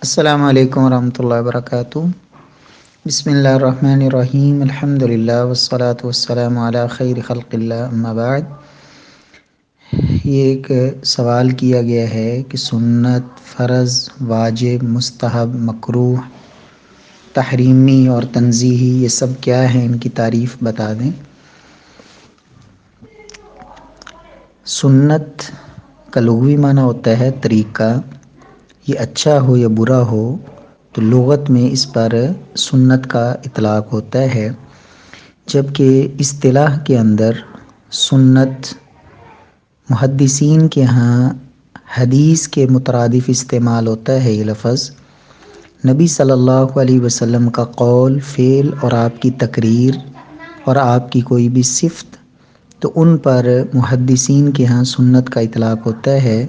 السلام علیکم ورحمۃ اللہ وبرکاتہ۔ بسم اللہ الرحمن الرحیم، الحمد للہ والصلاة والسلام علی خیر خلق اللہ، اما بعد۔ یہ ایک سوال کیا گیا ہے کہ سنت، فرض، واجب، مستحب، مکروہ، تحریمی اور تنزیہی یہ سب کیا ہیں، ان کی تعریف بتا دیں۔ سنت کا لغوی معنی ہوتا ہے طریقہ۔ یہ اچھا ہو یا برا ہو تو لغت میں اس پر سنت کا اطلاق ہوتا ہے، جبکہ اصطلاح کے اندر سنت محدثین کے ہاں حدیث کے مترادف استعمال ہوتا ہے۔ یہ لفظ نبی صلی اللہ علیہ وسلم کا قول، فعل اور آپ کی تقریر اور آپ کی کوئی بھی صفت، تو ان پر محدثین کے ہاں سنت کا اطلاق ہوتا ہے،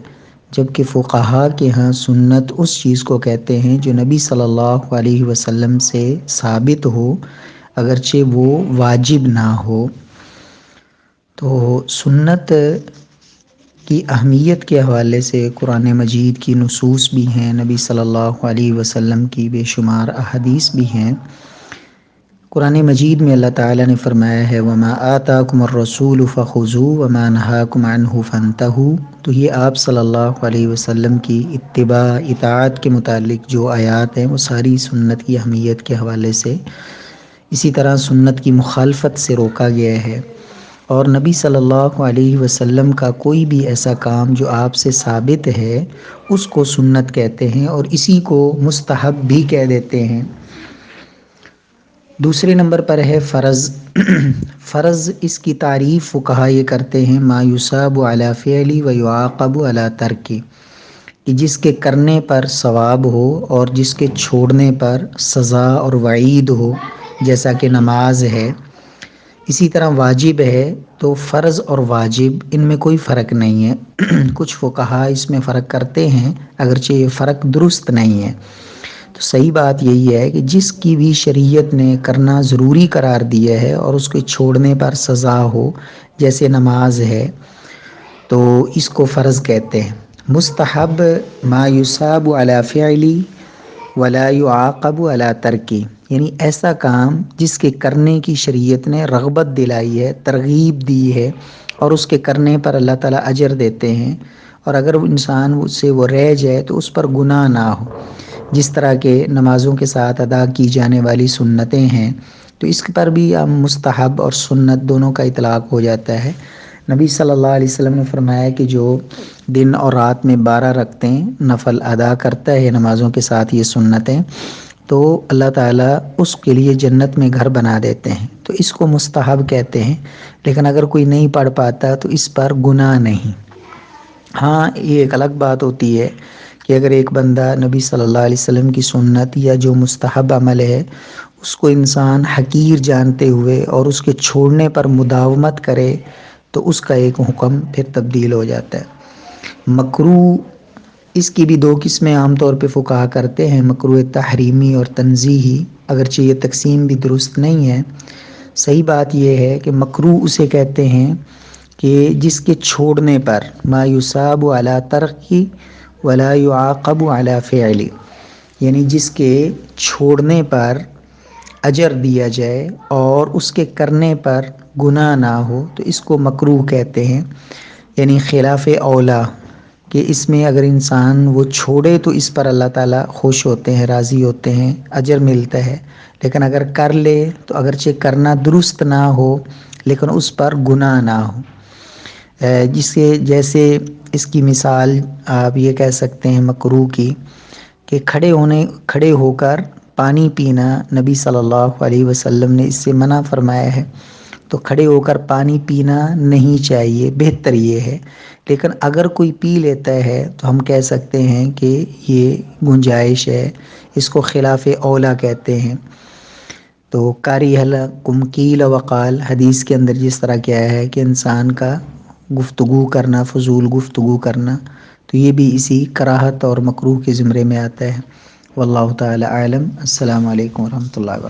جبکہ فقہاء کے ہاں سنت اس چیز کو کہتے ہیں جو نبی صلی اللہ علیہ وسلم سے ثابت ہو، اگرچہ وہ واجب نہ ہو۔ تو سنت کی اہمیت کے حوالے سے قرآن مجید کی نصوص بھی ہیں، نبی صلی اللہ علیہ وسلم کی بے شمار احادیث بھی ہیں۔ قرآن مجید میں اللہ تعالیٰ نے فرمایا ہے وَمَا آتَاكُمُ الرَّسُولُ فَخُذُوهُ وَمَا نَهَاكُمْ عَنْهُ فَانْتَهُوا۔ تو یہ آپ صلی اللہ علیہ وسلم کی اتباع، اطاعت کے متعلق جو آیات ہیں وہ ساری سنت کی اہمیت کے حوالے سے، اسی طرح سنت کی مخالفت سے روکا گیا ہے۔ اور نبی صلی اللہ علیہ وسلم کا کوئی بھی ایسا کام جو آپ سے ثابت ہے اس کو سنت کہتے ہیں، اور اسی کو مستحب بھی کہہ دیتے ہیں۔ دوسرے نمبر پر ہے فرض۔ فرض، اس کی تعریف فقہاء یہ کرتے ہیں ما یثاب علی فعل و یعاقب علی ترک، کہ جس کے کرنے پر ثواب ہو اور جس کے چھوڑنے پر سزا اور وعید ہو، جیسا کہ نماز ہے۔ اسی طرح واجب ہے، تو فرض اور واجب ان میں کوئی فرق نہیں ہے۔ کچھ فقہاء اس میں فرق کرتے ہیں، اگرچہ یہ فرق درست نہیں ہے۔ تو صحیح بات یہی ہے کہ جس کی بھی شریعت نے کرنا ضروری قرار دیا ہے اور اس کے چھوڑنے پر سزا ہو، جیسے نماز ہے، تو اس کو فرض کہتے ہیں۔ مستحب ما یثاب علی فعل ولا یعاقب علی ترک، یعنی ایسا کام جس کے کرنے کی شریعت نے رغبت دلائی ہے، ترغیب دی ہے، اور اس کے کرنے پر اللہ تعالیٰ اجر دیتے ہیں، اور اگر انسان سے وہ رہ جائے تو اس پر گناہ نہ ہو، جس طرح کے نمازوں کے ساتھ ادا کی جانے والی سنتیں ہیں، تو اس پر بھی ہم مستحب اور سنت دونوں کا اطلاق ہو جاتا ہے۔ نبی صلی اللہ علیہ وسلم نے فرمایا کہ جو دن اور رات میں 12 رکعتیں نفل ادا کرتا ہے نمازوں کے ساتھ یہ سنتیں، تو اللہ تعالیٰ اس کے لیے جنت میں گھر بنا دیتے ہیں، تو اس کو مستحب کہتے ہیں۔ لیکن اگر کوئی نہیں پڑھ پاتا تو اس پر گناہ نہیں۔ ہاں، یہ ایک الگ بات ہوتی ہے کہ اگر ایک بندہ نبی صلی اللہ علیہ وسلم کی سنت یا جو مستحب عمل ہے اس کو انسان حقیر جانتے ہوئے اور اس کے چھوڑنے پر مداومت کرے تو اس کا ایک حکم پھر تبدیل ہو جاتا ہے۔ مکروہ، اس کی بھی دو قسمیں عام طور پہ فقہاء کرتے ہیں، مکروہ تحریمی اور تنزیہی، اگرچہ یہ تقسیم بھی درست نہیں ہے۔ صحیح بات یہ ہے کہ مکروہ اسے کہتے ہیں کہ جس کے چھوڑنے پر ما یثاب علی ترک ولا یعاقب علی فعل، یعنی جس کے چھوڑنے پر اجر دیا جائے اور اس کے کرنے پر گناہ نہ ہو، تو اس کو مکروہ کہتے ہیں۔ یعنی خلاف اولا کہ اس میں اگر انسان وہ چھوڑے تو اس پر اللہ تعالیٰ خوش ہوتے ہیں، راضی ہوتے ہیں، اجر ملتا ہے، لیکن اگر کر لے تو اگرچہ کرنا درست نہ ہو لیکن اس پر گناہ نہ ہو۔ جیسے اس کی مثال آپ یہ کہہ سکتے ہیں مکروہ کی، کہ کھڑے ہو کر پانی پینا، نبی صلی اللہ علیہ وسلم نے اس سے منع فرمایا ہے، تو کھڑے ہو کر پانی پینا نہیں چاہیے، بہتر یہ ہے۔ لیکن اگر کوئی پی لیتا ہے تو ہم کہہ سکتے ہیں کہ یہ گنجائش ہے، اس کو خلاف اولا کہتے ہیں۔ تو کاری لکم قیل وقال، حدیث کے اندر جس طرح کیا ہے کہ انسان کا گفتگو کرنا، فضول گفتگو کرنا، تو یہ بھی اسی کراہت اور مکروہ کے زمرے میں آتا ہے۔ واللہ تعالی اعلم۔ السلام علیکم ورحمۃ اللہ وبرکاتہ۔